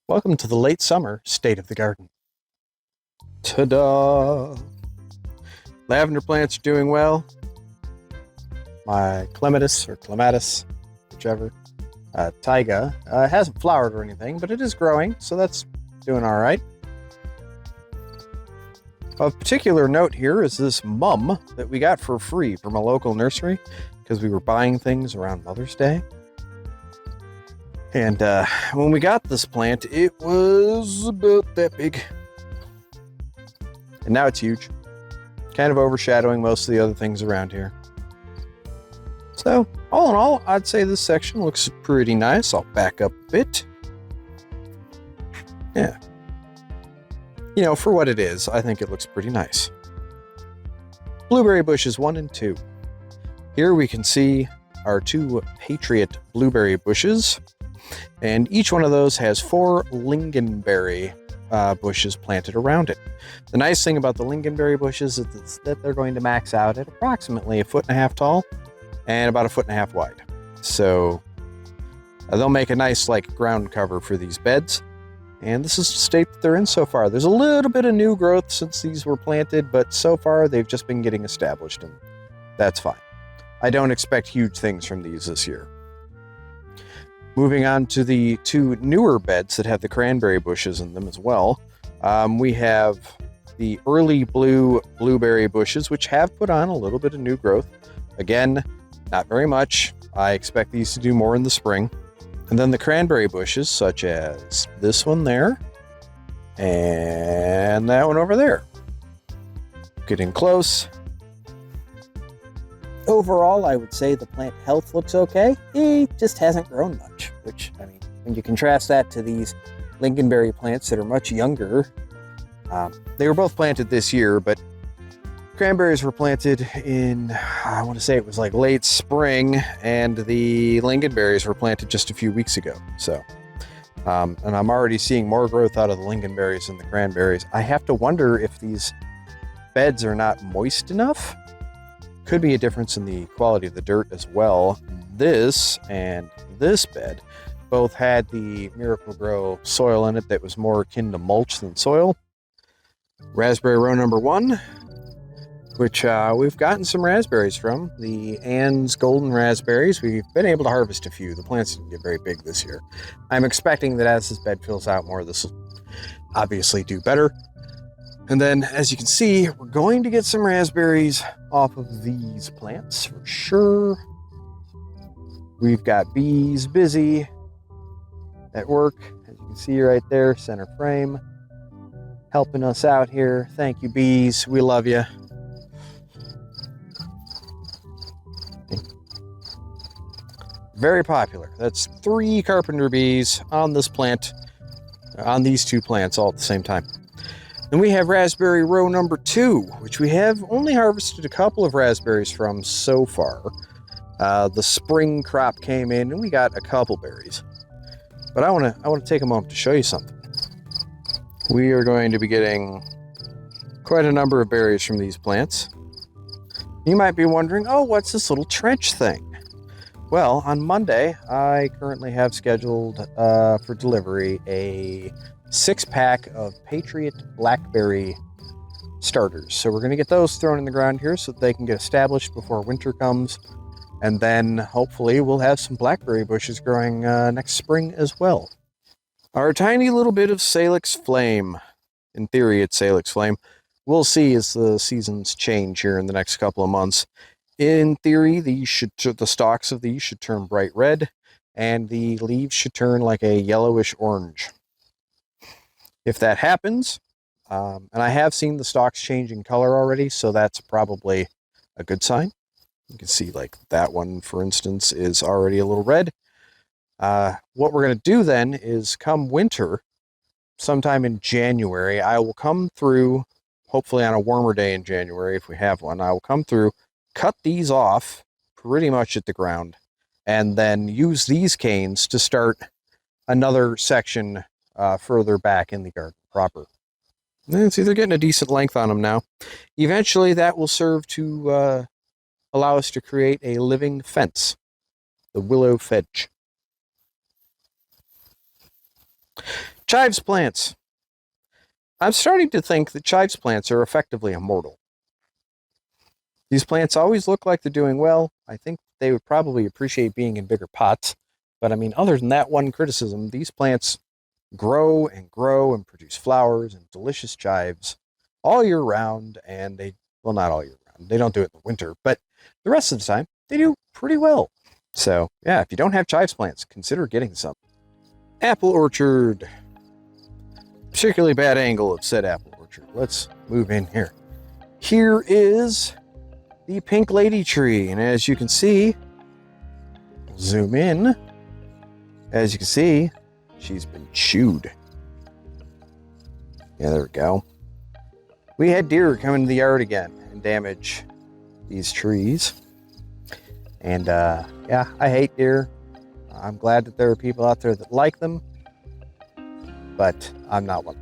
Welcome to the late summer state of the garden. Ta-da! Lavender plants are doing well. My clematis, whichever, taiga, hasn't flowered or anything, but it is growing, so that's doing all right. Of particular note here is this mum that we got for free from a local nursery because we were buying things around Mother's Day. And when we got this plant, it was about that big. And now it's huge. Kind of overshadowing most of the other things around here. So, all in all, I'd say this section looks pretty nice. I'll back up a bit. Yeah. You know, for what it is, I think it looks pretty nice. Blueberry bushes 1 and 2. Here we can see our 2 Patriot blueberry bushes. And each one of those has 4 lingonberry bushes planted around it. The nice thing about the lingonberry bushes is that they're going to max out at approximately 1.5 feet tall and about 1.5 feet wide. So they'll make a nice ground cover for these beds. And this is the state that they're in so far. There's a little bit of new growth since these were planted, but so far they've just been getting established, and that's fine. I don't expect huge things from these this year. Moving on to the 2 newer beds that have the cranberry bushes in them as well. We have the early blue blueberry bushes, which have put on a little bit of new growth. Again, not very much. I expect these to do more in the spring. And then the cranberry bushes, such as this one there, and that one over there. Getting close. Overall, I would say the plant health looks okay. It just hasn't grown much, which, I mean, when you contrast that to these lingonberry plants that are much younger, they were both planted this year, but cranberries were planted in, I want to say it was late spring, and the lingonberries were planted just a few weeks ago. So, and I'm already seeing more growth out of the lingonberries than the cranberries. I have to wonder if these beds are not moist enough. Could be a difference in the quality of the dirt as well. This and this bed both had the Miracle-Gro soil in it that was more akin to mulch than soil. Raspberry row number 1, which we've gotten some raspberries from. The Ann's Golden Raspberries. We've been able to harvest a few. The plants didn't get very big this year. I'm expecting that as this bed fills out more, this will obviously do better. And then, as you can see, we're going to get some raspberries off of these plants for sure. We've got bees busy at work, as you can see right there, center frame, helping us out here. Thank you, bees. We love you. Very popular. That's 3 carpenter bees on this plant, on these 2 plants all at the same time. Then we have raspberry row number 2, which we have only harvested a couple of raspberries from so far. The spring crop came in and we got a couple berries. But I want to take a moment to show you something. We are going to be getting quite a number of berries from these plants. You might be wondering, oh, what's this little trench thing? Well, on Monday, I currently have scheduled for delivery a 6-pack of Patriot blackberry starters. So we're going to get those thrown in the ground here so that they can get established before winter comes. And then hopefully we'll have some blackberry bushes growing next spring as well. Our tiny little bit of Salix Flame. In theory, it's Salix Flame. We'll see as the seasons change here in the next couple of months. In theory, the stalks of these should turn bright red, and the leaves should turn like a yellowish orange. If that happens, and I have seen the stalks change in color already, so that's probably a good sign. You can see that one, for instance, is already a little red. What we're going to do then is come winter, sometime in January, I will come through, hopefully on a warmer day in January if we have one, I will come through, cut these off pretty much at the ground, and then use these canes to start another section further back in the garden proper. And see, they're getting a decent length on them now. Eventually, that will serve to allow us to create a living fence, the willow fence. Chives plants. I'm starting to think that chives plants are effectively immortal. These plants always look like they're doing well. I think they would probably appreciate being in bigger pots. But I mean, other than that one criticism, these plants grow and grow and produce flowers and delicious chives all year round. And well, not all year round. They don't do it in the winter, but the rest of the time, they do pretty well. So yeah, if you don't have chives plants, consider getting some. Apple orchard. Particularly bad angle of said apple orchard. Let's move in here. Here is the pink lady tree, and as you can see, zoom in. As you can see, she's been chewed. Yeah, there we go. We had deer come into the yard again and damage these trees. And yeah, I hate deer. I'm glad that there are people out there that like them, but I'm not one.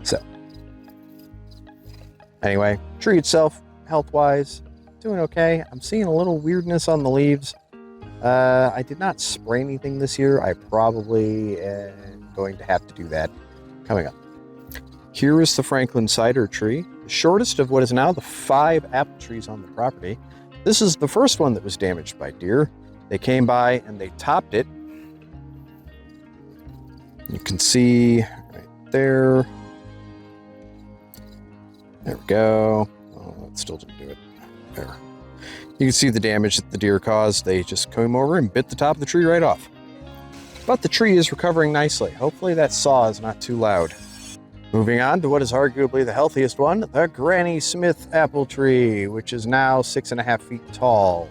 So, anyway, tree itself, health-wise, doing okay. I'm seeing a little weirdness on the leaves. I did not spray anything this year. I probably am going to have to do that coming up. Here is the Franklin cider tree, the shortest of what is now the 5 apple trees on the property. This is the first one that was damaged by deer. They came by and they topped it. You can see right there. There we go. Oh, that still didn't do it. There. You can see the damage that the deer caused. They just came over and bit the top of the tree right off. But the tree is recovering nicely. Hopefully that saw is not too loud. Moving on to what is arguably the healthiest one, the Granny Smith apple tree, which is now 6.5 feet tall.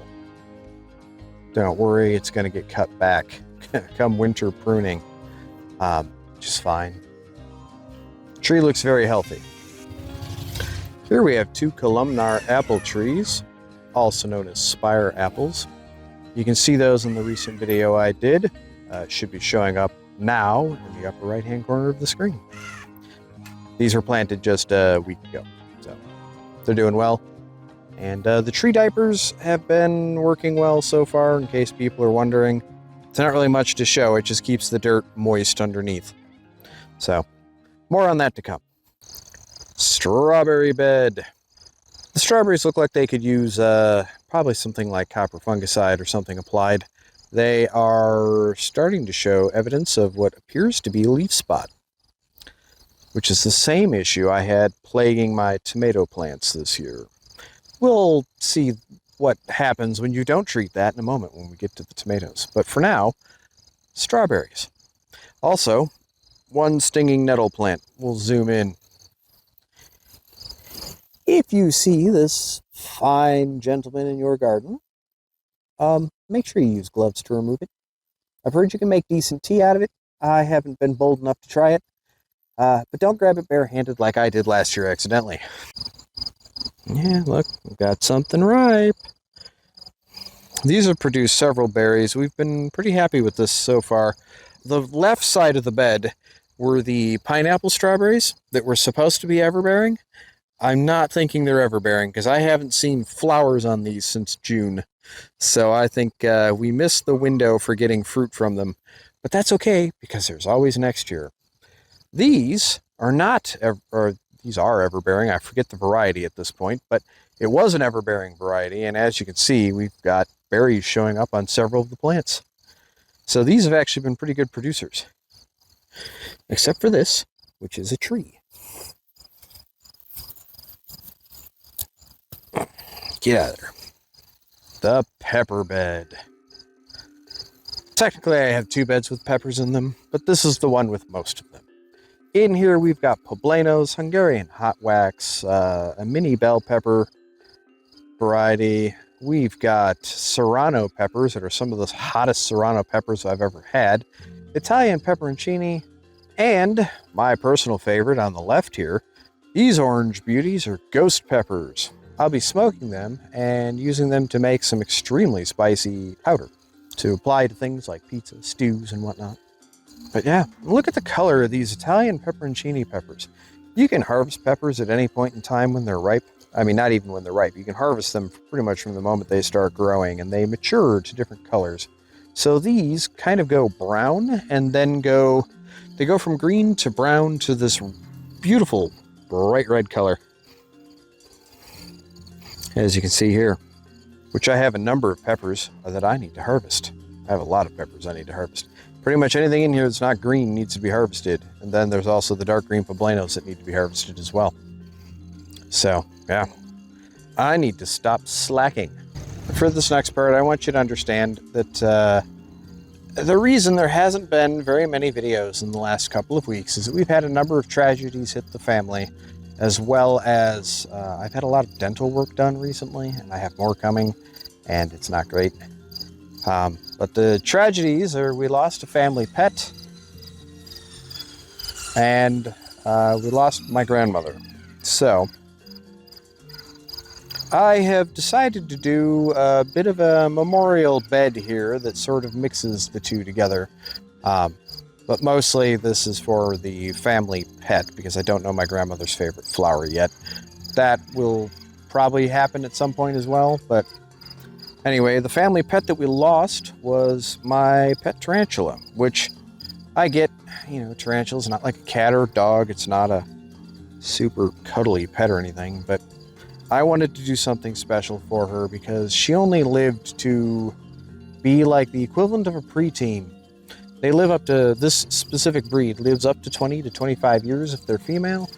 Don't worry, it's going to get cut back come winter pruning, which is fine. The tree looks very healthy. Here we have 2 columnar apple trees, also known as spire apples. You can see those in the recent video I did. It should be showing up now in the upper right-hand corner of the screen. These were planted just a week ago, so they're doing well. And the tree diapers have been working well so far, in case people are wondering. It's not really much to show, it just keeps the dirt moist underneath. So, more on that to come. Strawberry bed. The strawberries look like they could use probably something like copper fungicide or something applied. They are starting to show evidence of what appears to be leaf spot, which is the same issue I had plaguing my tomato plants this year. We'll see what happens when you don't treat that in a moment when we get to the tomatoes. But for now, strawberries. Also, one stinging nettle plant. We'll zoom in. If you see this fine gentleman in your garden, make sure you use gloves to remove it. I've heard you can make decent tea out of it. I haven't been bold enough to try it. But don't grab it barehanded like I did last year accidentally. Yeah, look, we've got something ripe. These have produced several berries. We've been pretty happy with this so far. The left side of the bed were the pineapple strawberries that were supposed to be everbearing. I'm not thinking they're everbearing because I haven't seen flowers on these since June. So I think we missed the window for getting fruit from them. But that's okay because there's always next year. These are not, or these are everbearing. I forget the variety at this point, but it was an everbearing variety. And as you can see, we've got berries showing up on several of the plants. So these have actually been pretty good producers. Except for this, which is a tree. Get out of there. The pepper bed. Technically, I have 2 beds with peppers in them, but this is the one with most of them. In here, we've got poblanos, Hungarian hot wax, a mini bell pepper variety. We've got serrano peppers that are some of the hottest serrano peppers I've ever had. Italian pepperoncini, and my personal favorite on the left here, these orange beauties are ghost peppers. I'll be smoking them and using them to make some extremely spicy powder to apply to things like pizza, stews, and whatnot. But yeah, look at the color of these Italian pepperoncini peppers. You can harvest peppers at any point in time when they're ripe. I mean, not even when they're ripe. You can harvest them pretty much from the moment they start growing, and they mature to different colors. So these kind of go brown and then go they go from green to brown to this beautiful bright red color, as you can see here, which I have a number of peppers that I need to harvest. I have a lot of peppers I need to harvest. Pretty much anything in here that's not green needs to be harvested. And then there's also the dark green poblanos that need to be harvested as well. So, yeah, I need to stop slacking. For this next part, I want you to understand that the reason there hasn't been very many videos in the last couple of weeks is that we've had a number of tragedies hit the family, as well as I've had a lot of dental work done recently, and I have more coming, and it's not great. But the tragedies are we lost a family pet, and we lost my grandmother. So I have decided to do a bit of a memorial bed here that sort of mixes the two together. But mostly this is for the family pet, because I don't know my grandmother's favorite flower yet. That will probably happen at some point as well, but anyway, the family pet that we lost was my pet tarantula, which I get, you know, tarantula's not like a cat or a dog. It's not a super cuddly pet or anything, but I wanted to do something special for her because she only lived to be like the equivalent of a preteen. They live up to, this specific breed lives up to 20 to 25 years if they're female,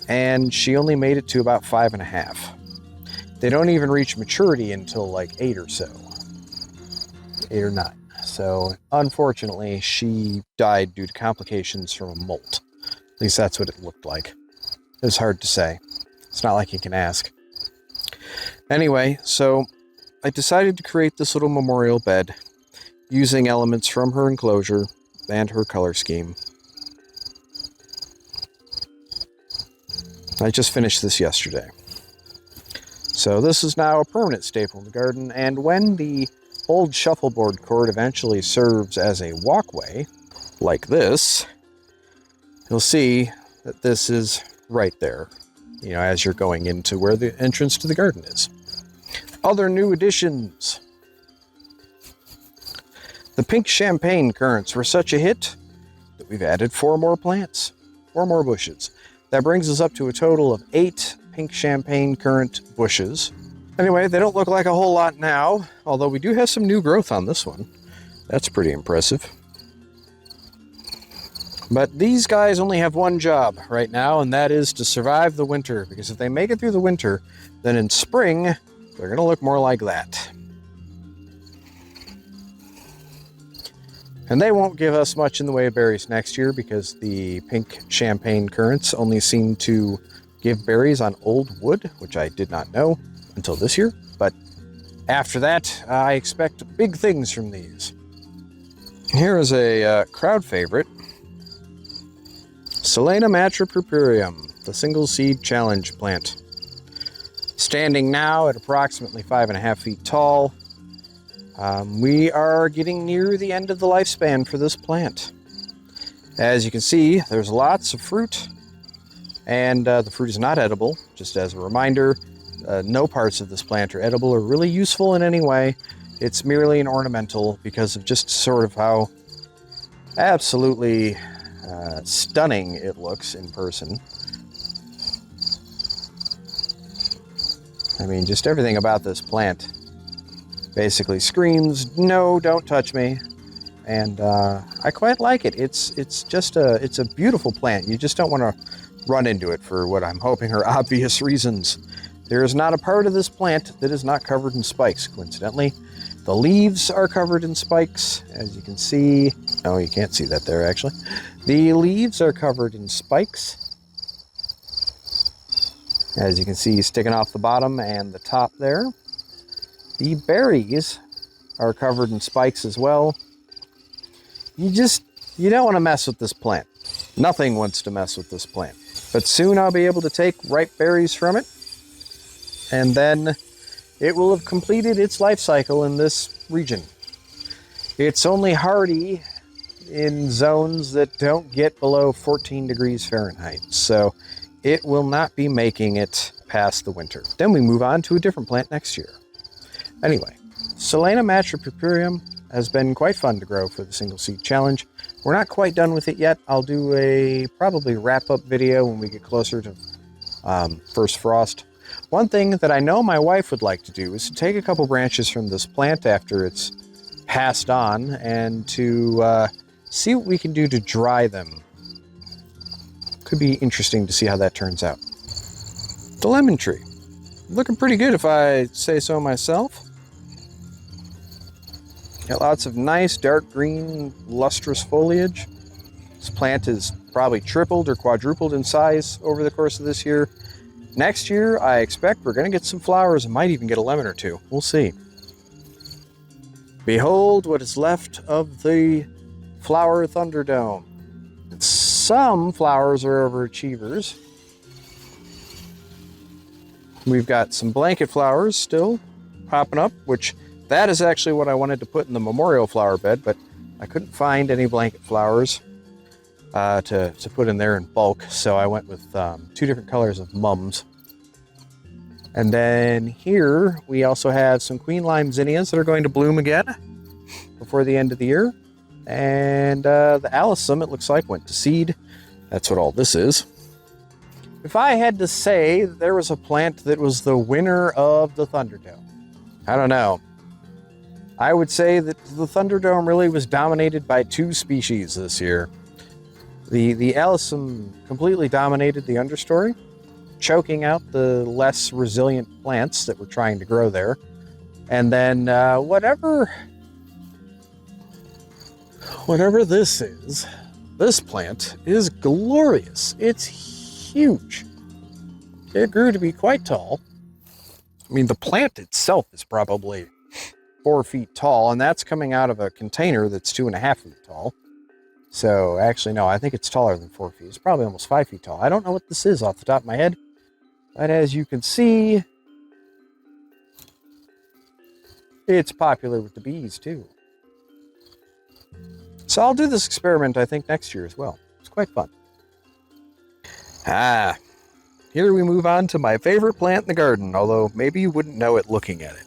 and she only made it to about 5.5. They don't even reach maturity until like 8 or so. 8 or 9. So unfortunately, she died due to complications from a molt. At least that's what it looked like. It was hard to say. It's not like you can ask. Anyway, so I decided to create this little memorial bed using elements from her enclosure and her color scheme. I just finished this yesterday. So this is now a permanent staple in the garden, and when the old shuffleboard cord eventually serves as a walkway, like this, you'll see that this is right there, you know, as you're going into where the entrance to the garden is. Other new additions. The pink champagne currants were such a hit that we've added 4 more plants, 4 more bushes. That brings us up to a total of 8 pink champagne currant bushes. Anyway, they don't look like a whole lot now, although we do have some new growth on this one. That's pretty impressive. But these guys only have one job right now, and that is to survive the winter, because if they make it through the winter, then in spring, they're going to look more like that. And they won't give us much in the way of berries next year, because the pink champagne currants only seem to give berries on old wood, which I did not know until this year. But after that, I expect big things from these. Here is a crowd favorite. Solanum atripurpureum, the single seed challenge plant. Standing now at approximately 5.5 feet tall. We are getting near the end of the lifespan for this plant. As you can see, there's lots of fruit, and the fruit is not edible. Just as a reminder, no parts of this plant are edible or really useful in any way. It's merely an ornamental because of just sort of how absolutely stunning it looks in person. I mean, just everything about this plant basically screams, no, don't touch me. And I quite like it. It's a beautiful plant. You just don't want to run into it for what I'm hoping are obvious reasons. There is not a part of this plant that is not covered in spikes, coincidentally. The leaves are covered in spikes, as you can see. Oh, you can't see that there, actually. The leaves are covered in spikes, as you can see, sticking off the bottom and the top there. The berries are covered in spikes as well. You don't want to mess with this plant. Nothing wants to mess with this plant. But soon I'll be able to take ripe berries from it, and then it will have completed its life cycle in this region. It's only hardy in zones that don't get below 14 degrees Fahrenheit, so it will not be making it past the winter. Then we move on to a different plant next year. Anyway, Solanum atripurpureum has been quite fun to grow for the single seed challenge. We're not quite done with it yet. I'll do a probably wrap-up video when we get closer to first frost. One thing that I know my wife would like to do is to take a couple branches from this plant after it's passed on and to see what we can do to dry them. Could be interesting to see how that turns out. The lemon tree. Looking pretty good if I say so myself. Got lots of nice dark green lustrous foliage. This plant is probably tripled or quadrupled in size over the course of this year. Next year, I expect we're going to get some flowers and might even get a lemon or two. We'll see. Behold what is left of the flower Thunderdome. Some flowers are overachievers. We've got some blanket flowers still popping up, which that is actually what I wanted to put in the memorial flower bed, but I couldn't find any blanket flowers to put in there in bulk, so I went with 2 different colors of mums. And then here we also have some queen lime zinnias that are going to bloom again before the end of the year. And the alyssum, it looks like, went to seed. That's what all this is. If I had to say there was a plant that was the winner of the Thunderdome, I don't know. I would say that the Thunderdome really was dominated by 2 species this year. The alyssum completely dominated the understory, choking out the less resilient plants that were trying to grow there. And then whatever this is, this plant is glorious. It's huge. It grew to be quite tall. I mean, the plant itself is probably 4 feet tall, and that's coming out of a container that's 2.5 feet tall. So actually, no, I think it's taller than 4 feet. It's probably almost 5 feet tall. I don't know what this is off the top of my head, but as you can see, it's popular with the bees too. So I'll do this experiment, I think, next year as well. It's quite fun. Here we move on to my favorite plant in the garden, although maybe you wouldn't know it looking at it.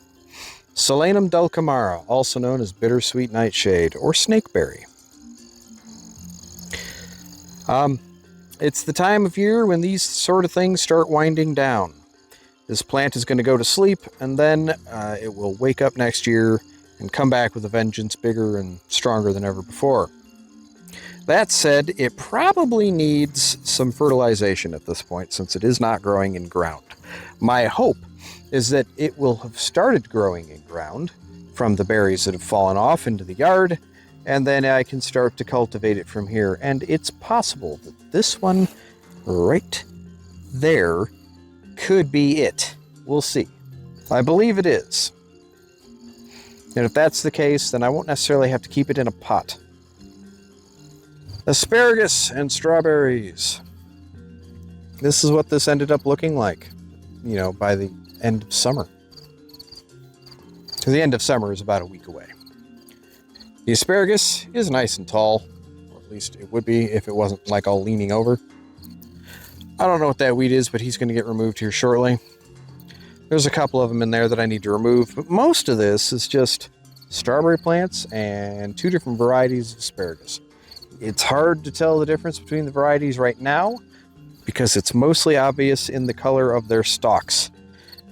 Solanum dulcamara, also known as bittersweet nightshade or snakeberry. It's the time of year when these sort of things start winding down. This plant is going to go to sleep, and then it will wake up next year and come back with a vengeance, bigger and stronger than ever before. That said, it probably needs some fertilization at this point, since it is not growing in ground. My hope is that it will have started growing in ground from the berries that have fallen off into the yard, and then I can start to cultivate it from here. And it's possible that this one right there could be it. We'll see. I believe it is. And if that's the case, then I won't necessarily have to keep it in a pot. Asparagus and strawberries. This is what this ended up looking like, by the end of summer. So the end of summer is about a week away. The asparagus is nice and tall, or at least it would be if it wasn't like all leaning over. I don't know what that weed is, but he's going to get removed here shortly. There's a couple of them in there that I need to remove, but most of this is just strawberry plants and 2 different varieties of asparagus. It's hard to tell the difference between the varieties right now because it's mostly obvious in the color of their stalks.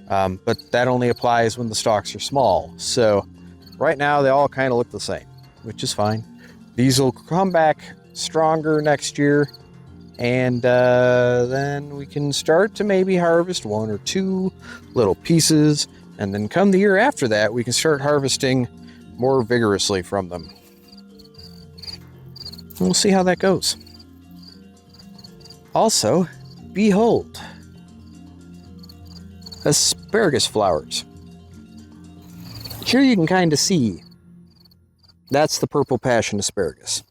But that only applies when the stalks are small. So right now they all kind of look the same, which is fine. These will come back stronger next year, and then we can start to maybe harvest 1 or 2 little pieces, and then come the year after that, we can start harvesting more vigorously from them. We'll see how that goes. Also, behold, asparagus flowers. Here you can kind of see, that's the purple passion asparagus.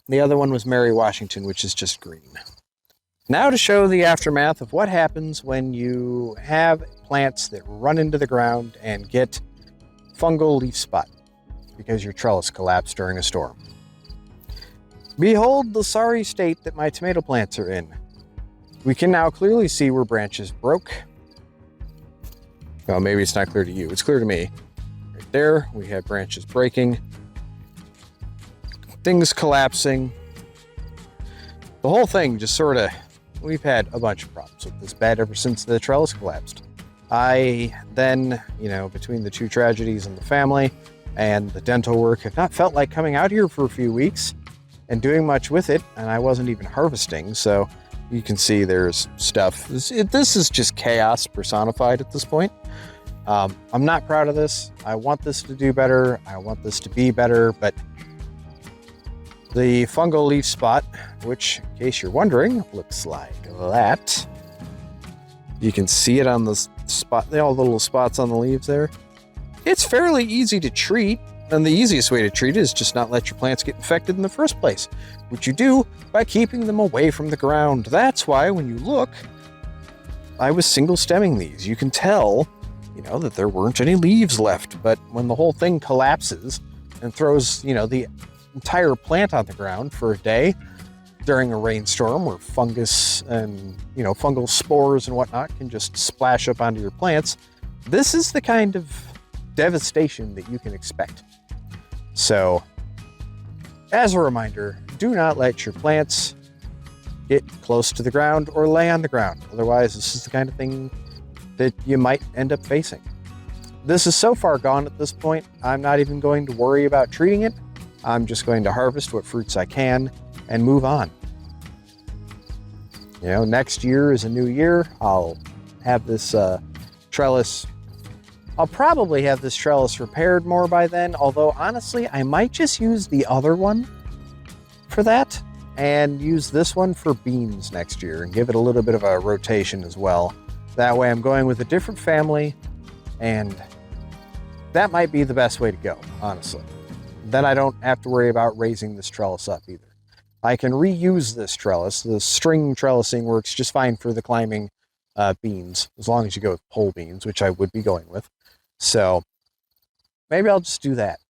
The other one was Mary Washington, which is just green. Now to show the aftermath of what happens when you have plants that run into the ground and get fungal leaf spot because your trellis collapsed during a storm. Behold the sorry state that my tomato plants are in. We can now clearly see where branches broke. Well, maybe it's not clear to you. It's clear to me. Right there, we have branches breaking. things collapsing. The whole thing just sort of, we've had a bunch of problems with this bed ever since the trellis collapsed. I then, between the two tragedies in the family and the dental work, have not felt like coming out here for a few weeks and doing much with it, and I wasn't even harvesting, so you can see there's stuff. This is just chaos personified at this point. I'm not proud of this. I want this to do better. I want this to be better, but the fungal leaf spot, which, in case you're wondering, looks like that. You can see it on the spot, all the little spots on the leaves there. It's fairly easy to treat, and the easiest way to treat it is just not let your plants get infected in the first place, which you do by keeping them away from the ground. That's why when you look, I was single stemming these. You can tell, that there weren't any leaves left, but when the whole thing collapses and throws, the entire plant on the ground for a day during a rainstorm where fungus and, fungal spores and whatnot can just splash up onto your plants, this is the kind of devastation that you can expect. So, as a reminder, do not let your plants get close to the ground or lay on the ground. Otherwise, this is the kind of thing that you might end up facing. This is so far gone at this point, I'm not even going to worry about treating it. I'm just going to harvest what fruits I can and move on. Next year is a new year. I'll have this trellis. I'll probably have this trellis repaired more by then, although honestly, I might just use the other one for that and use this one for beans next year and give it a little bit of a rotation as well. That way I'm going with a different family, and that might be the best way to go, honestly. Then I don't have to worry about raising this trellis up either. I can reuse this trellis. The string trellising works just fine for the climbing beans, as long as you go with pole beans, which I would be going with. So maybe I'll just do that.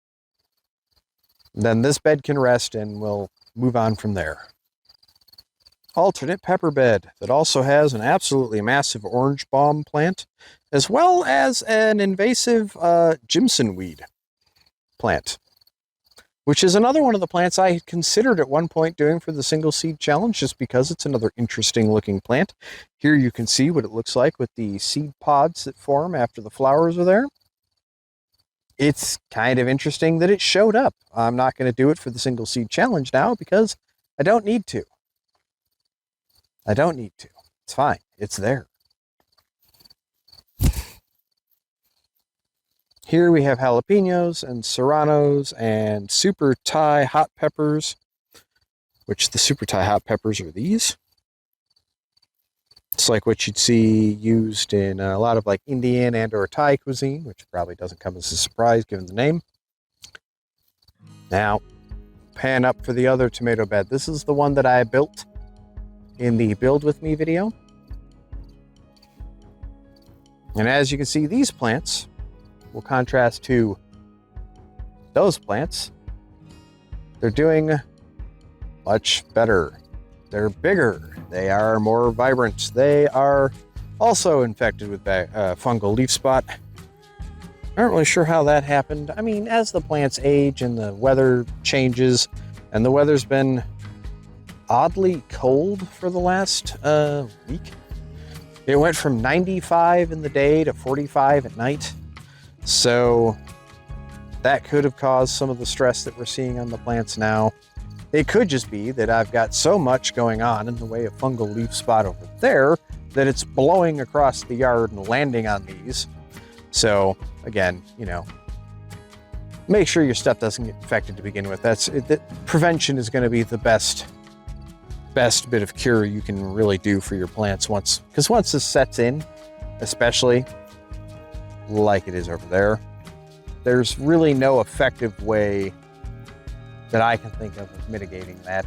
Then this bed can rest and we'll move on from there. Alternate pepper bed that also has an absolutely massive orange balm plant, as well as an invasive Jimson weed plant, which is another one of the plants I had considered at one point doing for the single seed challenge, just because it's another interesting looking plant. Here you can see what it looks like with the seed pods that form after the flowers are there. It's kind of interesting that it showed up. I'm not going to do it for the single seed challenge now because I don't need to. It's fine. It's there. Here we have jalapenos and serranos and super Thai hot peppers, which the super Thai hot peppers are these. It's like what you'd see used in a lot of like Indian and or Thai cuisine, which probably doesn't come as a surprise given the name. Now, pan up for the other tomato bed. This is the one that I built in the Build With Me video. And as you can see, these plants will contrast to those plants. They're doing much better. They're bigger. They are more vibrant. They are also infected with fungal leaf spot. Aren't really sure how that happened. I mean, as the plants age and the weather changes, and the weather's been oddly cold for the last week. It went from 95 in the day to 45 at night. So that could have caused some of the stress that we're seeing on the plants now. It could just be that I've got so much going on in the way of fungal leaf spot over there that it's blowing across the yard and landing on these. So again, make sure your stuff doesn't get infected to begin with. Prevention is going to be the best bit of cure you can really do for your plants because once this sets in, especially like it is over there, there's really no effective way that I can think of mitigating that.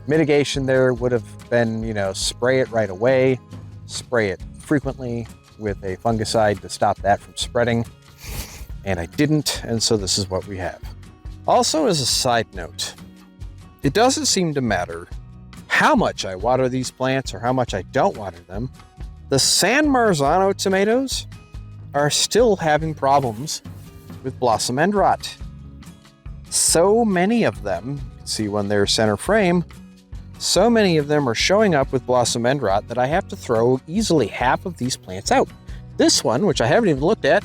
Mitigation there would have been, spray it right away, spray it frequently with a fungicide to stop that from spreading. And I didn't, and so this is what we have. Also, as a side note, it doesn't seem to matter how much I water these plants or how much I don't water them. The San Marzano tomatoes are still having problems with blossom end rot. So many of them, see when they're center frame, so many of them are showing up with blossom end rot that I have to throw easily half of these plants out. This one, which I haven't even looked at,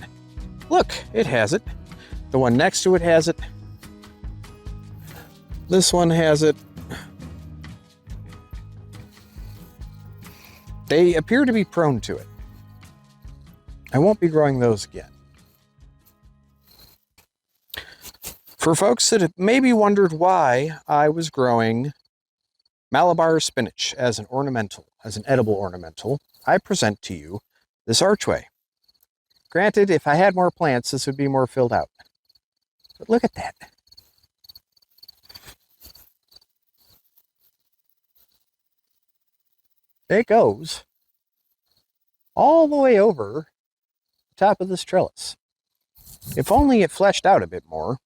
look, it has it. The one next to it has it. This one has it. They appear to be prone to it. I won't be growing those again. For folks that have maybe wondered why I was growing Malabar spinach as an ornamental, as an edible ornamental, I present to you this archway. Granted, if I had more plants, this would be more filled out. But look at that. It goes all the way over the top of this trellis. If only it fleshed out a bit more,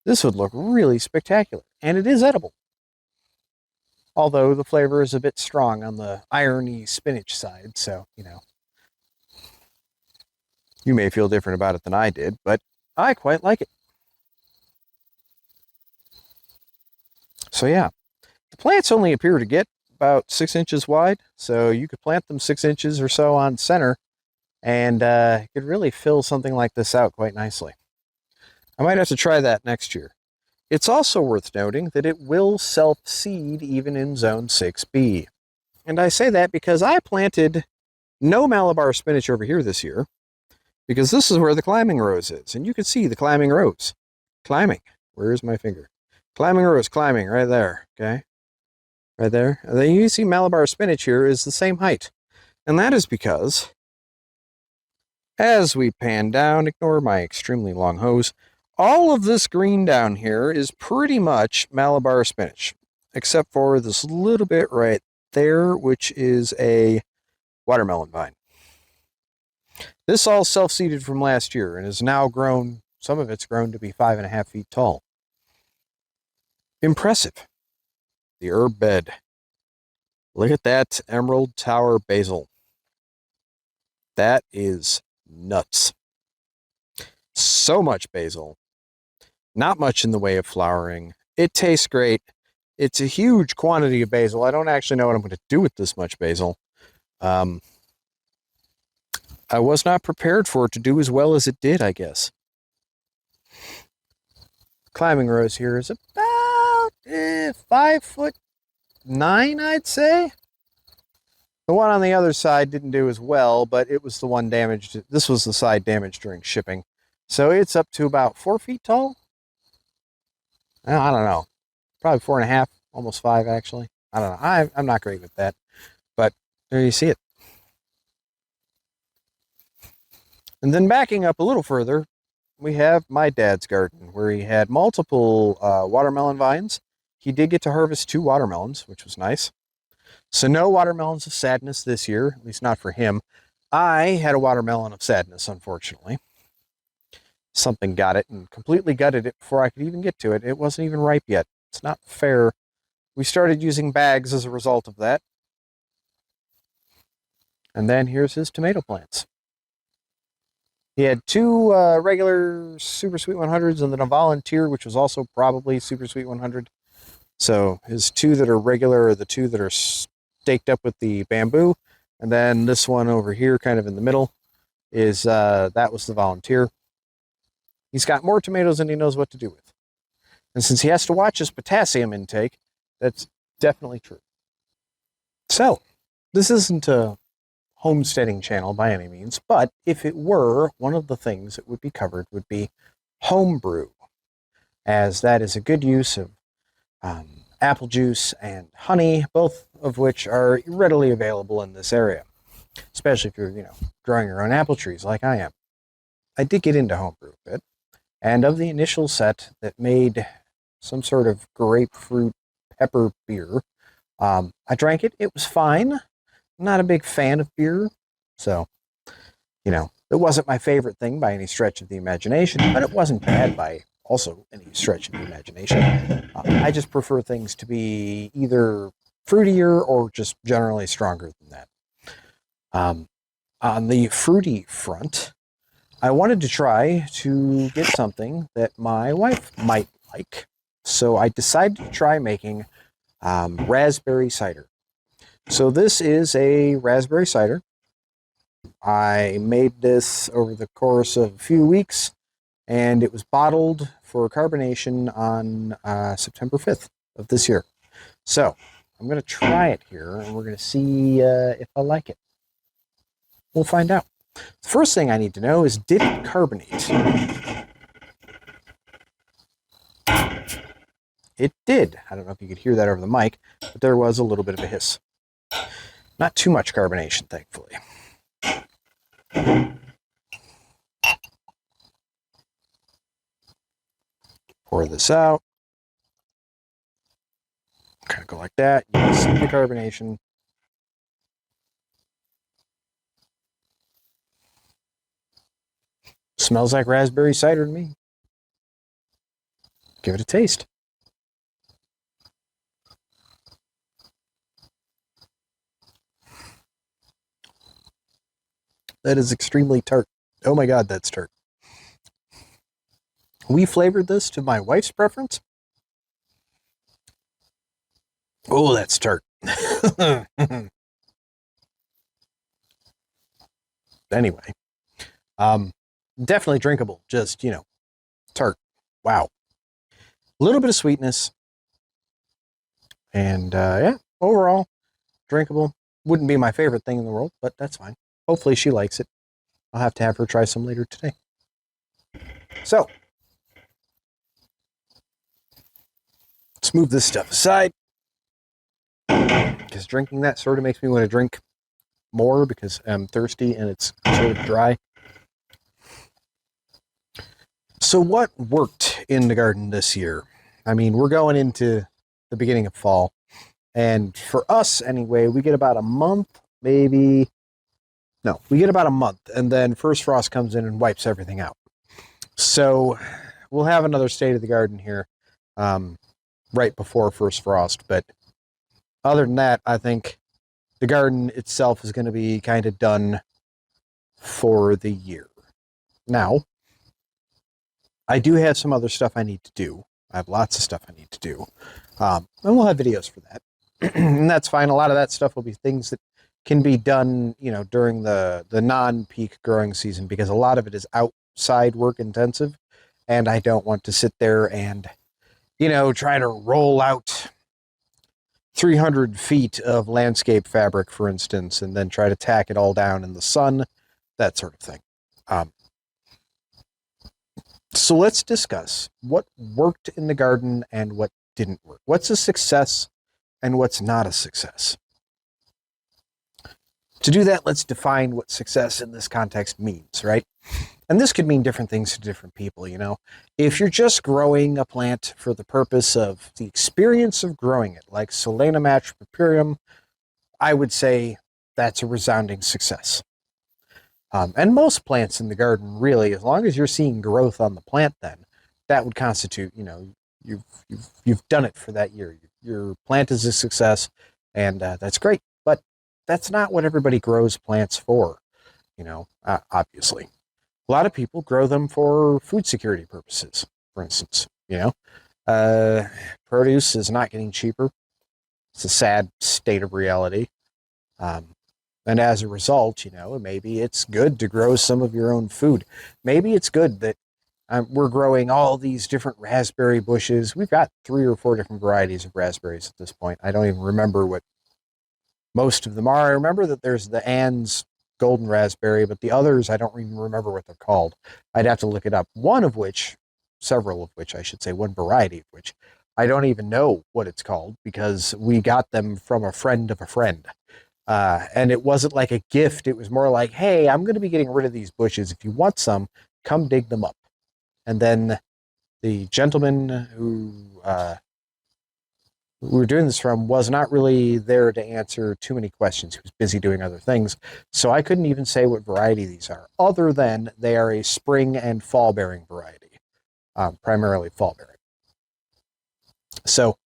this would look really spectacular. And it is edible. Although the flavor is a bit strong on the irony spinach side, so, you know. You may feel different about it than I did, but I quite like it. So yeah, the plants only appear to get about 6 inches wide, so you could plant them 6 inches or so on center, and you could really fill something like this out quite nicely. I might have to try that next year. It's also worth noting that it will self-seed even in Zone 6B. And I say that because I planted no Malabar spinach over here this year, because this is where the climbing rose is. And you can see the climbing rose. Climbing. Where's my finger? Climbing rose, climbing, right there, okay? Right there. And then you see Malabar spinach here is the same height. And that is because, as we pan down, ignore my extremely long hose, all of this green down here is pretty much Malabar spinach, except for this little bit right there, which is a watermelon vine. This all self-seeded from last year and is now grown, some of it's grown to be 5.5 feet tall. Impressive. The herb bed. Look at that Emerald Tower basil. That is nuts. So much basil. Not much in the way of flowering. It tastes great. It's a huge quantity of basil. I don't actually know what I'm going to do with this much basil. I was not prepared for it to do as well as it did, I guess. Climbing rose here is about 5'9", I'd say. The one on the other side didn't do as well, but it was the one damaged. This was the side damaged during shipping. So it's up to about 4 feet tall. I don't know. Probably 4.5, almost 5, actually. I don't know. I'm not great with that. But there you see it. And then backing up a little further, we have my dad's garden, where he had multiple watermelon vines. He did get to harvest 2 watermelons, which was nice. So no watermelons of sadness this year, at least not for him. I had a watermelon of sadness, unfortunately. Something got it and completely gutted it before I could even get to it. It wasn't even ripe yet. It's not fair. We started using bags as a result of that. And then here's his tomato plants. He had 2 regular Super Sweet 100s and then a volunteer, which was also probably Super Sweet 100. So his 2 that are regular are the 2 that are staked up with the bamboo. And then this one over here, kind of in the middle, is that was the volunteer. He's got more tomatoes than he knows what to do with. And since he has to watch his potassium intake, that's definitely true. So, this isn't a homesteading channel by any means, but if it were, one of the things that would be covered would be homebrew, as that is a good use of apple juice and honey, both of which are readily available in this area, especially if you're, growing your own apple trees like I am. I did get into homebrew a bit. And of the initial set that made some sort of grapefruit pepper beer, I drank it. It was fine. I'm not a big fan of beer. So, it wasn't my favorite thing by any stretch of the imagination, but it wasn't bad by also any stretch of the imagination. I just prefer things to be either fruitier or just generally stronger than that. On the fruity front, I wanted to try to get something that my wife might like. So I decided to try making raspberry cider. So this is a raspberry cider. I made this over the course of a few weeks, and it was bottled for carbonation on September 5th of this year. So I'm going to try it here, and we're going to see if I like it. We'll find out. The first thing I need to know is, did it carbonate? It did. I don't know if you could hear that over the mic, but there was a little bit of a hiss. Not too much carbonation, thankfully. Pour this out. Kind of go like that. You can see the carbonation. Smells like raspberry cider to me. Give it a taste. That is extremely tart. Oh my God, that's tart. We flavored this to my wife's preference. Oh, that's tart. Anyway, definitely drinkable. Just, tart. Wow. A little bit of sweetness. And yeah, overall, drinkable. Wouldn't be my favorite thing in the world, but that's fine. Hopefully she likes it. I'll have to have her try some later today. So, let's move this stuff aside, because drinking that sort of makes me want to drink more because I'm thirsty and it's sort of dry. So what worked in the garden this year? I mean, we're going into the beginning of fall, and for us anyway, we get about a month, maybe. No, we get about a month, and then first frost comes in and wipes everything out. So we'll have another state of the garden here right before first frost. But other than that, I think the garden itself is going to be kind of done for the year. Now, I do have some other stuff I need to do. I have lots of stuff I need to do. And we'll have videos for that. And that's fine. A lot of that stuff will be things that can be done, during the non-peak growing season, because a lot of it is outside work intensive, and I don't want to sit there and, try to roll out 300 feet of landscape fabric, for instance, and then try to tack it all down in the sun, that sort of thing. So let's discuss what worked in the garden and what didn't work. What's a success and what's not a success? To do that, let's define what success in this context means, right? And this could mean different things to different people, If you're just growing a plant for the purpose of the experience of growing it, like Solana match purpureum, I would say that's a resounding success. And most plants in the garden, really, as long as you're seeing growth on the plant, then that would constitute, you've done it for that year. Your plant is a success, and that's great. But that's not what everybody grows plants for, obviously. A lot of people grow them for food security purposes, for instance, Produce is not getting cheaper. It's a sad state of reality. And as a result, maybe it's good to grow some of your own food. Maybe it's good that we're growing all these different raspberry bushes. We've got 3 or 4 different varieties of raspberries at this point. I don't even remember what most of them are. I remember that there's the Ann's golden raspberry, but the others, I don't even remember what they're called. I'd have to look it up. Several of which, I should say, one variety of which, I don't even know what it's called because we got them from a friend of a friend. And it wasn't like a gift. It was more like, hey, I'm going to be getting rid of these bushes. If you want some, come dig them up. And then the gentleman who we were doing this from was not really there to answer too many questions. He was busy doing other things. So I couldn't even say what variety these are, other than they are a spring and fall bearing variety, primarily fall bearing. So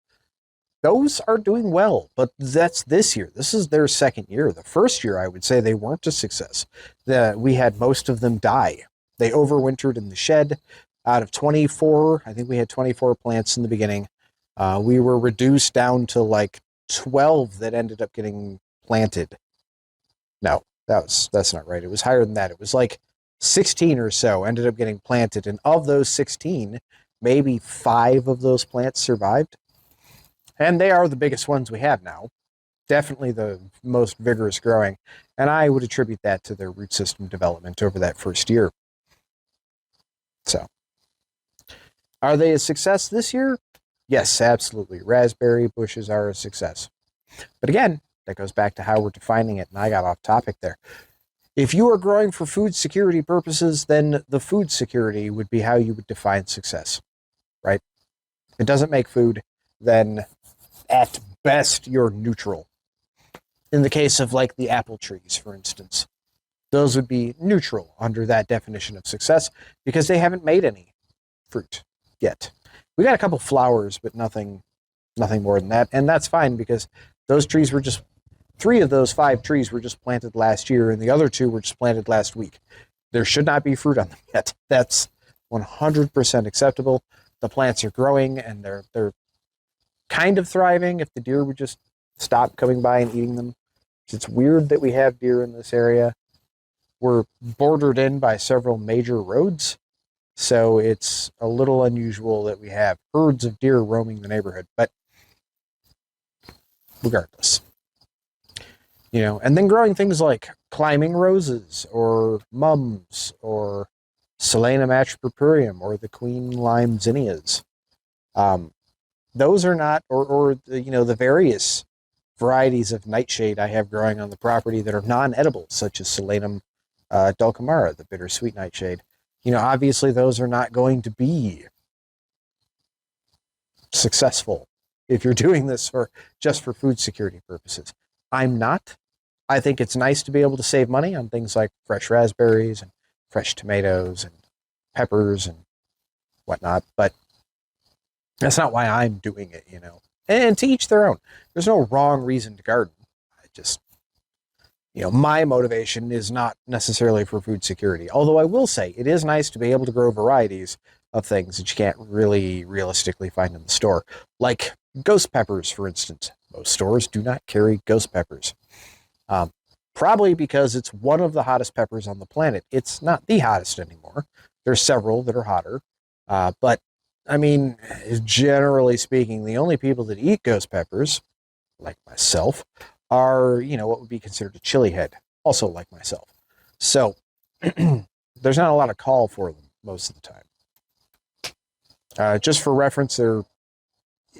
those are doing well, but that's this year. This is their second year. The first year, I would say they weren't a success. We had most of them die. They overwintered in the shed. Out of 24, I think we had 24 plants in the beginning. We were reduced down to like 12 that ended up getting planted. No, that's not right. It was higher than that. It was like 16 or so ended up getting planted, and of those 16, maybe 5 of those plants survived. And they are the biggest ones we have now. Definitely the most vigorous growing, and I would attribute that to their root system development over that first year. So, are they a success this year? Yes, absolutely. Raspberry bushes are a success. But again, that goes back to how we're defining it, and I got off topic there. If you are growing for food security purposes, then the food security would be how you would define success, right? If it doesn't make food, then at best you're neutral. In the case of like the apple trees, for instance, those would be neutral under that definition of success because they haven't made any fruit yet. We got a couple flowers, but nothing more than that, and that's fine because those trees were just 3 of those 5 trees were just planted last year, and the other 2 were just planted last week. There should not be fruit on them yet. That's 100% acceptable. The plants are growing, and they're kind of thriving if the deer would just stop coming by and eating them. It's weird that we have deer in this area. We're bordered in by several major roads, so it's a little unusual that we have herds of deer roaming the neighborhood. But regardless, and then growing things like climbing roses or mums or Solanum atripurpureum or the queen lime zinnias. Those are not, or the various varieties of nightshade I have growing on the property that are non-edible, such as Solanum dulcamara, the bittersweet nightshade. Obviously those are not going to be successful if you're doing this just for food security purposes. I'm not. I think it's nice to be able to save money on things like fresh raspberries and fresh tomatoes and peppers and whatnot, but that's not why I'm doing it, And to each their own. There's no wrong reason to garden. I just, my motivation is not necessarily for food security. Although I will say it is nice to be able to grow varieties of things that you can't really realistically find in the store. Like ghost peppers, for instance. Most stores do not carry ghost peppers. Probably because it's one of the hottest peppers on the planet. It's not the hottest anymore. There's several that are hotter. But, I mean, generally speaking, the only people that eat ghost peppers, like myself, are, what would be considered a chili head, also like myself. So, there's not a lot of call for them most of the time. Just for reference, they're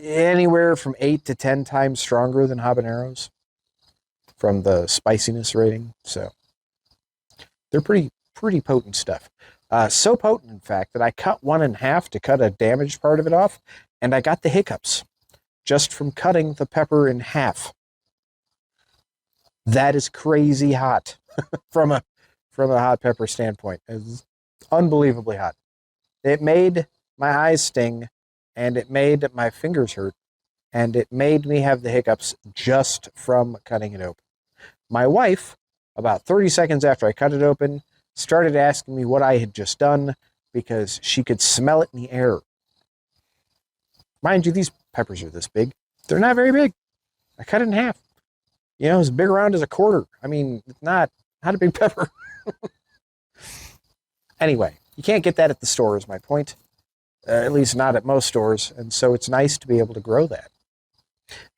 anywhere from 8 to 10 times stronger than habaneros from the spiciness rating. So they're pretty potent stuff. So potent, in fact, that I cut one in half to cut a damaged part of it off, and I got the hiccups just from cutting the pepper in half. That is crazy hot from a hot pepper standpoint. It's unbelievably hot. It made my eyes sting, and it made my fingers hurt, and it made me have the hiccups just from cutting it open. My wife, about 30 seconds after I cut it open, started asking me what I had just done because she could smell it in the air. Mind you, these peppers are this big. They're not very big. I cut it in half. It's big around as a quarter. I mean, it's not a big pepper. Anyway, you can't get that at the store is my point. At least not at most stores. And so it's nice to be able to grow that.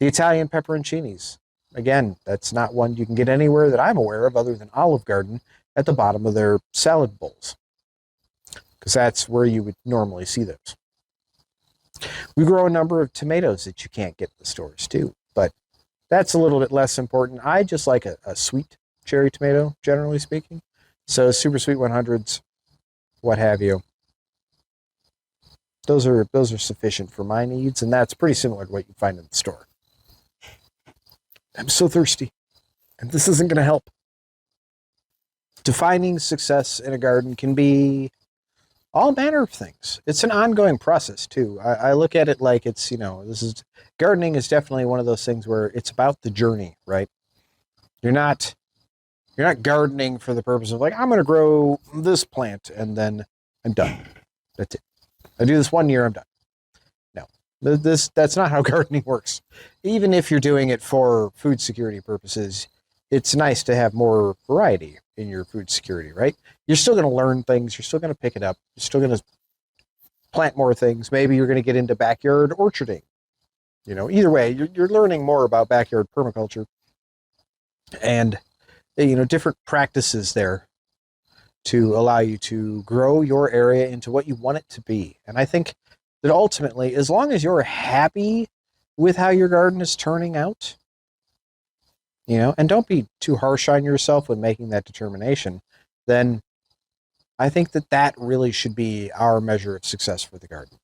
The Italian pepperoncinis. Again, that's not one you can get anywhere that I'm aware of other than Olive Garden at the bottom of their salad bowls, because that's where you would normally see those. We grow a number of tomatoes that you can't get in the stores too, but that's a little bit less important. I just like a sweet cherry tomato, generally speaking. So super sweet 100s, what have you. Those are sufficient for my needs, and that's pretty similar to what you find in the store. I'm so thirsty, and this isn't going to help. Defining success in a garden can be all manner of things. It's an ongoing process too. I look at it like it's, gardening is definitely one of those things where it's about the journey, right? You're not gardening for the purpose of like, I'm going to grow this plant and then I'm done. That's it. I do this 1 year, I'm done. No, that's not how gardening works. Even if you're doing it for food security purposes, it's nice to have more variety in your food security, right? You're still going to learn things. You're still going to pick it up. You're still going to plant more things. Maybe you're going to get into backyard orcharding. Either way, you're learning more about backyard permaculture and, different practices there to allow you to grow your area into what you want it to be. And I think that ultimately, as long as you're happy with how your garden is turning out, and don't be too harsh on yourself when making that determination, then I think that really should be our measure of success for the garden.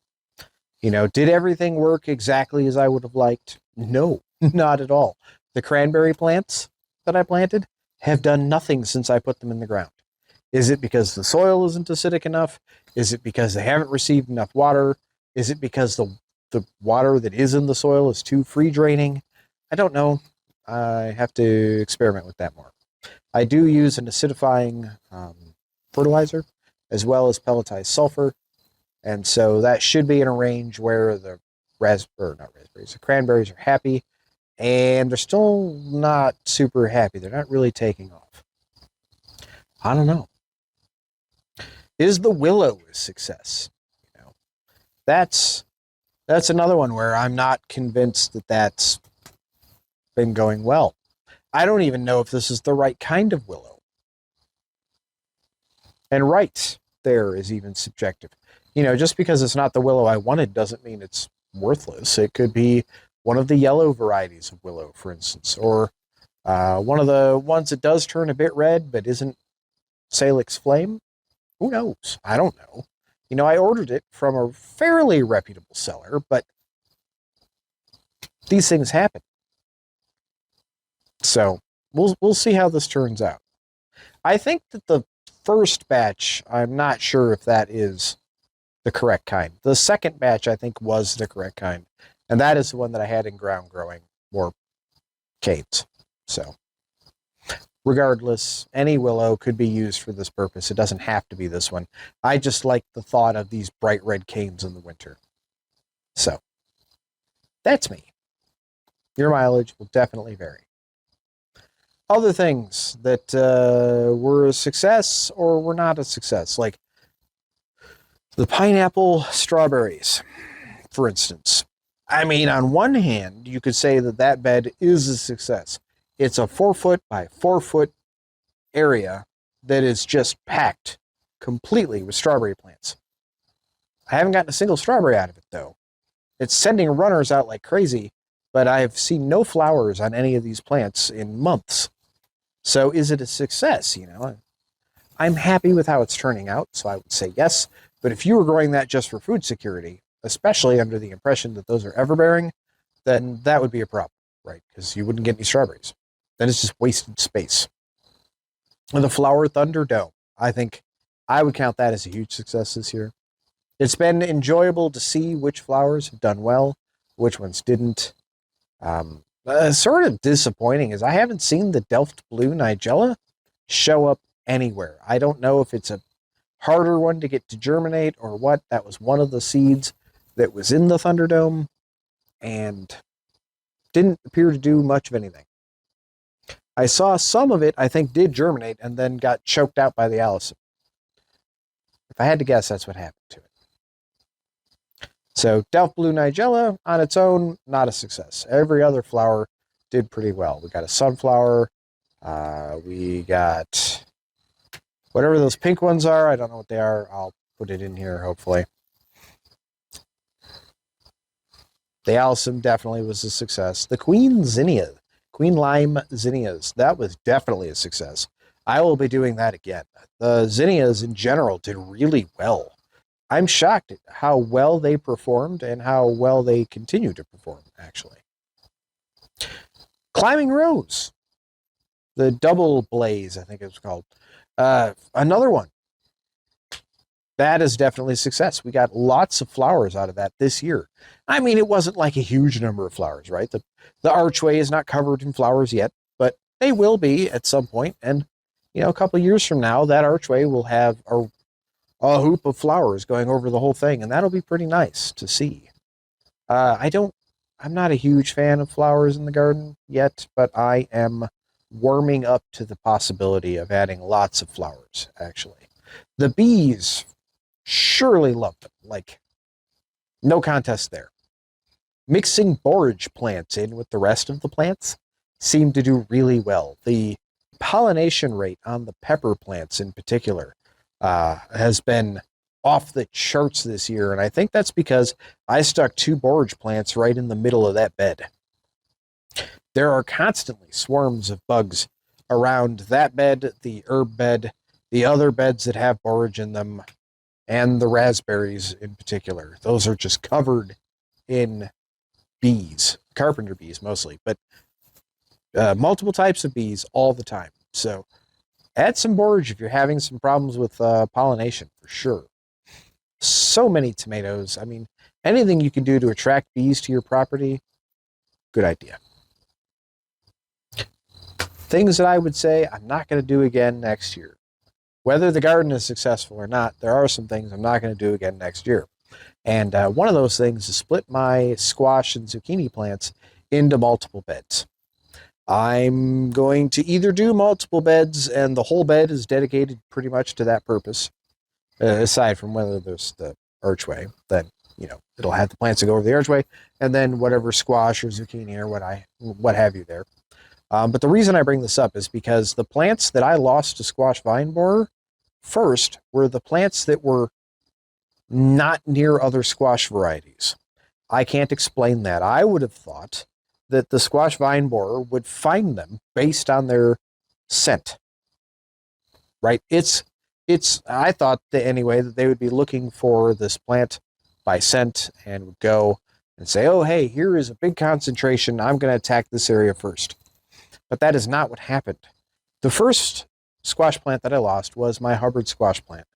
Did everything work exactly as I would have liked? No, not at all. The cranberry plants that I planted have done nothing since I put them in the ground. Is it because the soil isn't acidic enough? Is it because they haven't received enough water? Is it because the water that is in the soil is too free draining? I don't know. I have to experiment with that more. I do use an acidifying fertilizer as well as pelletized sulfur. And so that should be in a range where the cranberries are happy, and they're still not super happy. They're not really taking off. I don't know. Is the willow a success? That's another one where I'm not convinced that that's been going well. I don't even know if this is the right kind of willow. And right there is even subjective. Just because it's not the willow I wanted doesn't mean it's worthless. It could be one of the yellow varieties of willow, for instance, or one of the ones that does turn a bit red but isn't Salix Flame. Who knows? I don't know. I ordered it from a fairly reputable seller, but these things happen. So we'll see how this turns out. I think that the first batch, I'm not sure if that is the correct kind. The second batch, I think, was the correct kind. And that is the one that I had in ground growing more canes. So regardless, any willow could be used for this purpose. It doesn't have to be this one. I just like the thought of these bright red canes in the winter. So that's me. Your mileage will definitely vary. Other things that were a success or were not a success, like the pineapple strawberries, for instance. I mean, on one hand, you could say that bed is a success. It's a 4 foot by 4 foot area that is just packed completely with strawberry plants. I haven't gotten a single strawberry out of it, though. It's sending runners out like crazy, but I've seen no flowers on any of these plants in months. So is it a success? I'm happy with how it's turning out, so I would say yes. But if you were growing that just for food security, especially under the impression that those are everbearing, then that would be a problem, right? Because you wouldn't get any strawberries. Then it's just wasted space. And the Flower Thunderdome, I think I would count that as a huge success this year. It's been enjoyable to see which flowers have done well, which ones didn't. Sort of disappointing is I haven't seen the Delft Blue Nigella show up anywhere. I don't know if it's a harder one to get to germinate or what. That was one of the seeds that was in the Thunderdome and didn't appear to do much of anything. I saw some of it, I think, did germinate and then got choked out by the Allison. If I had to guess, that's what happened to it. So Delft Blue Nigella on its own, not a success. Every other flower did pretty well. We got a sunflower. We got whatever those pink ones are. I don't know what they are. I'll put it in here, hopefully. The Allison definitely was a success. The Queen Lime Zinnias, that was definitely a success. I will be doing that again. The zinnias in general did really well. I'm shocked at how well they performed and how well they continue to perform, actually. Climbing Rose. The Double Blaze, I think it was called. Another one. That is definitely a success. We got lots of flowers out of that this year. I mean, it wasn't like a huge number of flowers, right? The archway is not covered in flowers yet, but they will be at some point. And, a couple of years from now, that archway will have a a hoop of flowers going over the whole thing, and that'll be pretty nice to see. I'm not a huge fan of flowers in the garden yet, but I am warming up to the possibility of adding lots of flowers, actually. The bees surely love them. Like, no contest there. Mixing borage plants in with the rest of the plants seemed to do really well. The pollination rate on the pepper plants in particular has been off the charts this year, and I think that's because I stuck 2 borage plants right in the middle of that bed. There are constantly swarms of bugs around that bed, the herb bed, the other beds that have borage in them, and the raspberries in particular. Those are just covered in bees, carpenter bees mostly, but multiple types of bees all the time. So add some borage if you're having some problems with pollination, for sure. So many tomatoes. I mean, anything you can do to attract bees to your property, good idea. Things that I would say I'm not going to do again next year. Whether the garden is successful or not, there are some things I'm not going to do again next year. And one of those things is split my squash and zucchini plants into multiple beds. I'm going to either do multiple beds, and the whole bed is dedicated pretty much to that purpose, aside from whether there's the archway, then, it'll have the plants that go over the archway, and then whatever squash or zucchini or what have you there. But the reason I bring this up is because the plants that I lost to squash vine borer first were the plants that were not near other squash varieties. I can't explain that. I would have thought that the squash vine borer would find them based on their scent. Right? I thought that anyway that they would be looking for this plant by scent and would go and say, oh, hey, here is a big concentration. I'm going to attack this area first. But that is not what happened. The first squash plant that I lost was my Hubbard squash plant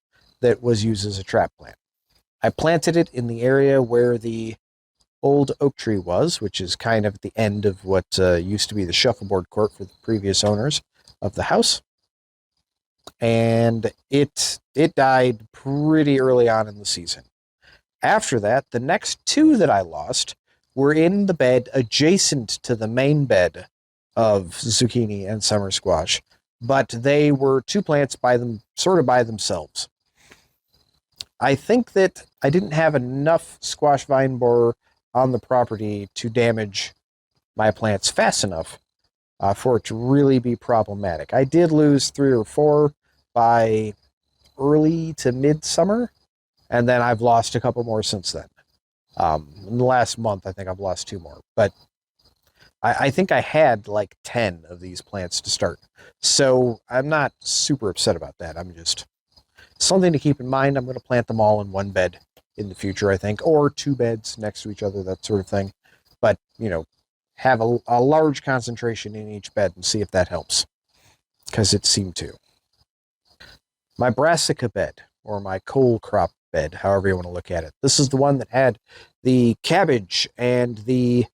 that was used as a trap plant. I planted it in the area where the old oak tree was, which is kind of at the end of what used to be the shuffleboard court for the previous owners of the house. And it died pretty early on in the season. After that, the next 2 that I lost were in the bed adjacent to the main bed of zucchini and summer squash, but they were 2 plants by themselves. I think that I didn't have enough squash vine borer on the property to damage my plants fast enough for it to really be problematic. I did lose 3 or 4 by early to midsummer, and then I've lost a couple more since then. In the last month, I think I've lost 2 more, but I think I had like 10 of these plants to start. So I'm not super upset about that. I'm just something to keep in mind. I'm going to plant them all in one bed in the future, I think, or 2 beds next to each other, that sort of thing. But, have a large concentration in each bed and see if that helps, because it seemed to. My brassica bed, or my cole crop bed, however you want to look at it. This is the one that had the cabbage and the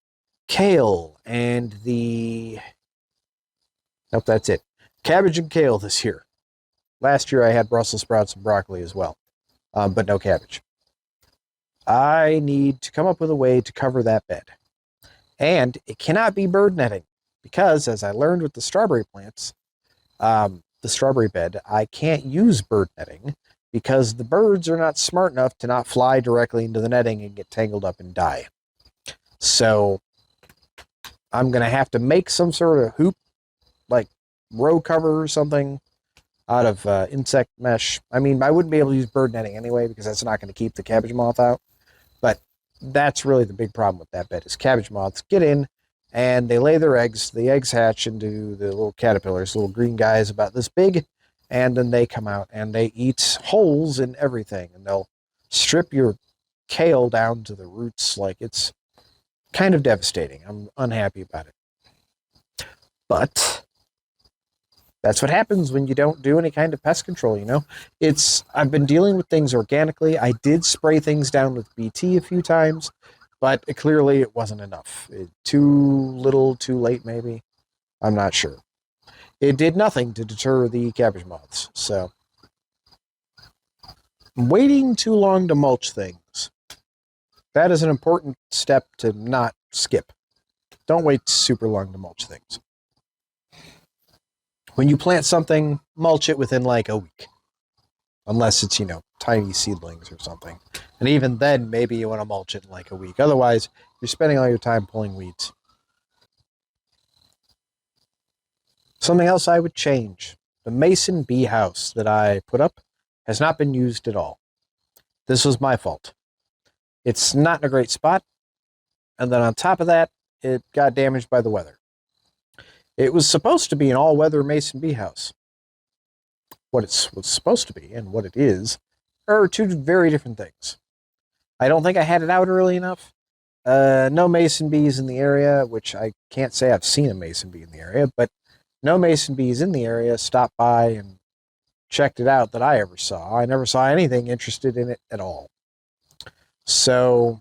kale and nope, that's it. Cabbage and kale this year. Last year I had Brussels sprouts and broccoli as well, but no cabbage. I need to come up with a way to cover that bed. And it cannot be bird netting, because as I learned with the strawberry plants, the strawberry bed, I can't use bird netting because the birds are not smart enough to not fly directly into the netting and get tangled up and die. So I'm going to have to make some sort of hoop, like row cover or something, out of insect mesh. I mean, I wouldn't be able to use bird netting anyway because that's not going to keep the cabbage moth out. But that's really the big problem with that bed is cabbage moths get in and they lay their eggs. The eggs hatch into the little caterpillars, little green guys about this big, and then they come out and they eat holes in everything, and they'll strip your kale down to the roots. Like, it's kind of devastating. I'm unhappy about it. But that's what happens when you don't do any kind of pest control, I've been dealing with things organically. I did spray things down with BT a few times, but clearly it wasn't enough. Too little, too late, maybe. I'm not sure. It did nothing to deter the cabbage moths, so Waiting too long to mulch things. That is an important step to not skip. Don't wait super long to mulch things. When you plant something, mulch it within like a week. Unless it's, tiny seedlings or something. And even then, maybe you want to mulch it in like a week. Otherwise, you're spending all your time pulling weeds. Something else I would change. The mason bee house that I put up has not been used at all. This was my fault. It's not in a great spot. And then on top of that, it got damaged by the weather. It was supposed to be an all-weather mason bee house. What it was supposed to be and what it is are two very different things. I don't think I had it out early enough. No mason bees in the area, which I can't say I've seen a mason bee in the area, but no mason bees in the area stopped by and checked it out that I ever saw. I never saw anything interested in it at all. So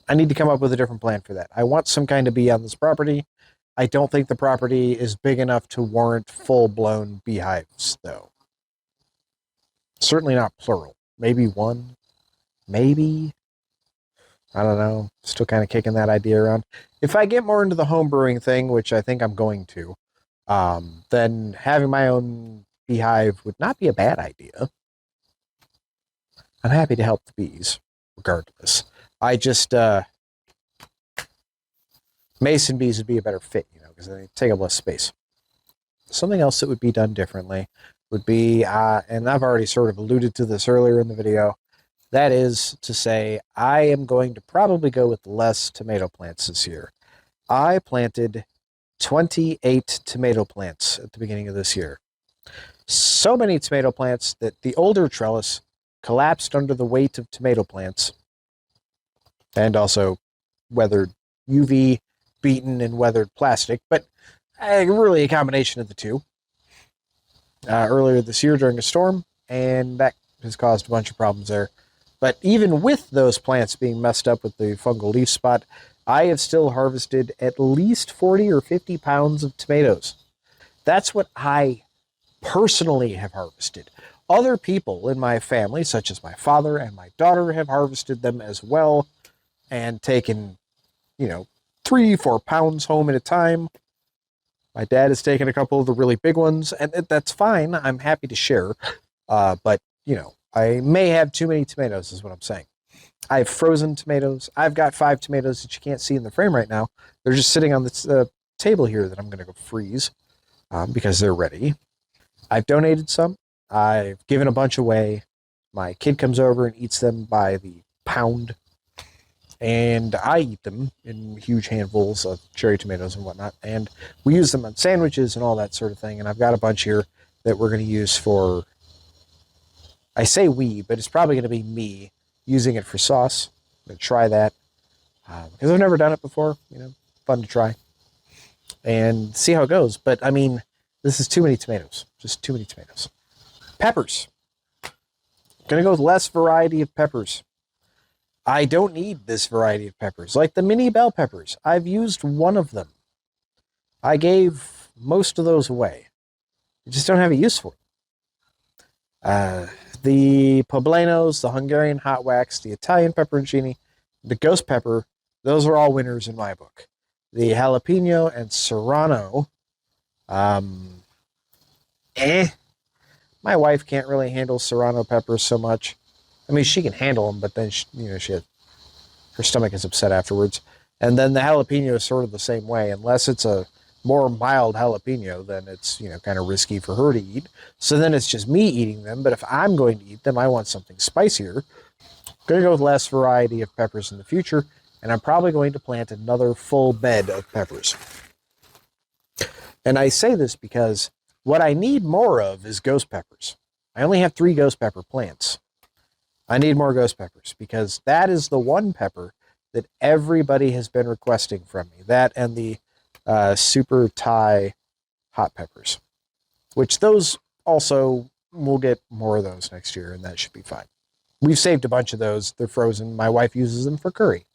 I need to come up with a different plan for that. I want some kind of bee on this property. I don't think the property is big enough to warrant full-blown beehives, though. Certainly not plural. Maybe one. Maybe. I don't know. Still kind of kicking that idea around. If I get more into the home brewing thing, which I think I'm going to, then having my own beehive would not be a bad idea. I'm happy to help the bees, regardless. I just, mason bees would be a better fit, because they take up less space. Something else that would be done differently would be, and I've already sort of alluded to this earlier in the video, that is to say, I am going to probably go with less tomato plants this year. I planted 28 tomato plants at the beginning of this year. So many tomato plants that the older trellis collapsed under the weight of tomato plants, and also weathered UV beaten and weathered plastic, but really a combination of the two. Earlier this year during a storm, and that has caused a bunch of problems there. But even with those plants being messed up with the fungal leaf spot, I have still harvested at least 40 or 50 pounds of tomatoes. That's what I personally have harvested. Other people in my family, such as my father and my daughter, have harvested them as well and taken, 3-4 pounds home at a time. My dad has taken a couple of the really big ones, and that's fine. I'm happy to share. But, I may have too many tomatoes is what I'm saying. I have frozen tomatoes. I've got 5 tomatoes that you can't see in the frame right now. They're just sitting on this table here that I'm going to go freeze because they're ready. I've donated some. I've given a bunch away. My kid comes over and eats them by the pound. And I eat them in huge handfuls of cherry tomatoes and whatnot. And we use them on sandwiches and all that sort of thing. And I've got a bunch here that we're going to use for, I say we, but it's probably going to be me using it for sauce. I'm going to try that because I've never done it before. Fun to try and see how it goes. But I mean, this is too many tomatoes, just too many tomatoes. Peppers. Going to go with less variety of peppers. I don't need this variety of peppers. Like the mini bell peppers, I've used one of them. I gave most of those away. I just don't have a use for them. The poblanos, the Hungarian hot wax, the Italian pepperoncini, the ghost pepper, those are all winners in my book. The jalapeno and serrano, My wife can't really handle serrano peppers so much. I mean, she can handle them, but then her stomach is upset afterwards. And then the jalapeno is sort of the same way. Unless it's a more mild jalapeno, then it's, kind of risky for her to eat. So then it's just me eating them. But if I'm going to eat them, I want something spicier. I'm going to go with less variety of peppers in the future. And I'm probably going to plant another full bed of peppers. And I say this because what I need more of is ghost peppers. I only have 3 ghost pepper plants. I need more ghost peppers because that is the one pepper that everybody has been requesting from me. That and the super Thai hot peppers, which those also, we'll get more of those next year, and that should be fine. We've saved a bunch of those. They're frozen. My wife uses them for curry.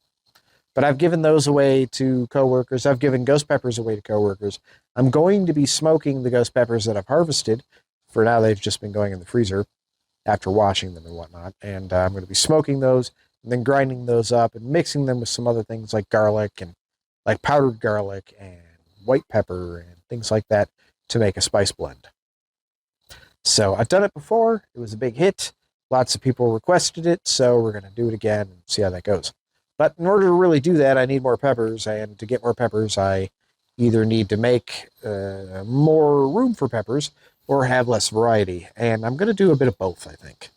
But I've given those away to coworkers. I've given ghost peppers away to coworkers. I'm going to be smoking the ghost peppers that I've harvested. For now, they've just been going in the freezer. after washing them and whatnot. And I'm going to be smoking those and then grinding those up and mixing them with some other things like garlic and like powdered garlic and white pepper and things like that to make a spice blend. So I've done it before. It was a big hit. Lots of people requested it, so we're going to do it again and see how that goes. But in order to really do that, I need more peppers, and to get more peppers, I either need to make more room for peppers or have less variety, and I'm going to do a bit of both, I think.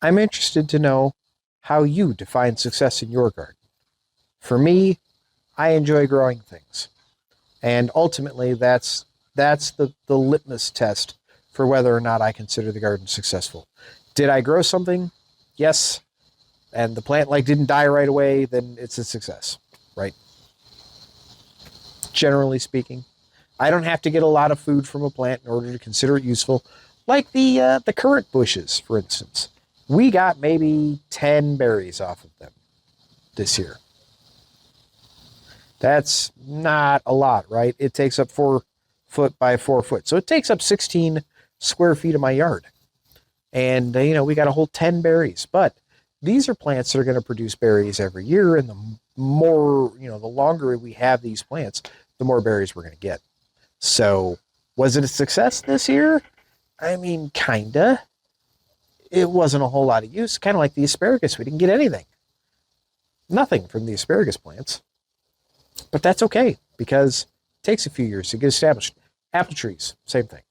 I'm interested to know how you define success in your garden. For me, I enjoy growing things, and ultimately that's the litmus test for whether or not I consider the garden successful. Did I grow something? Yes. And the plant didn't die right away, then it's a success, right? Generally speaking, I don't have to get a lot of food from a plant in order to consider it useful. Like the currant bushes, for instance. We got maybe 10 berries off of them this year. That's not a lot, right? It takes up 4 foot by 4 foot. So it takes up 16 square feet of my yard. And, we got a whole 10 berries. But these are plants that are going to produce berries every year. And the more, the longer we have these plants, the more berries we're going to get. So was it a success this year? I mean, kinda. It wasn't a whole lot of use. Kind of like the asparagus. We didn't get anything. Nothing from the asparagus plants. But that's okay, because it takes a few years to get established. Apple trees, same thing.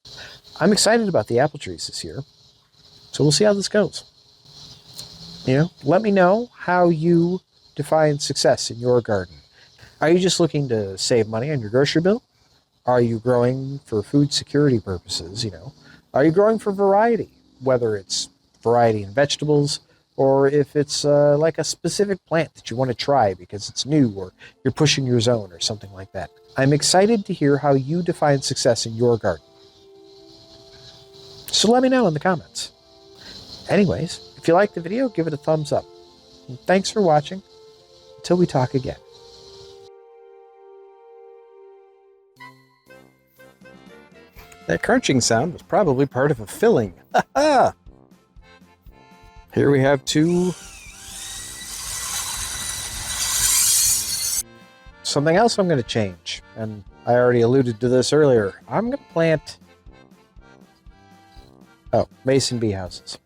I'm excited about the apple trees this year. So we'll see how this goes. Let me know how you define success in your garden. Are you just looking to save money on your grocery bill? Are you growing for food security purposes? Are you growing for variety? Whether it's variety in vegetables, or if it's like a specific plant that you want to try because it's new, or you're pushing your zone or something like that. I'm excited to hear how you define success in your garden. So let me know in the comments. Anyways, if you liked the video, give it a thumbs up. And thanks for watching. Until we talk again. That crunching sound was probably part of a filling. Ha-ha! Here we have 2. Something else I'm going to change, and I already alluded to this earlier. I'm going to plant mason bee houses.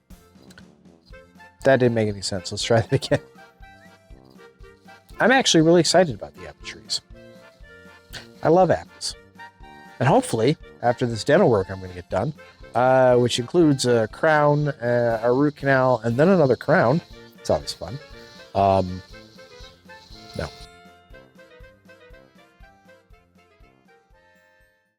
That didn't make any sense. Let's try that again. I'm actually really excited about the apple trees. I love apples. And hopefully, after this dental work I'm going to get done, which includes a crown, a root canal, and then another crown. It's always fun. No,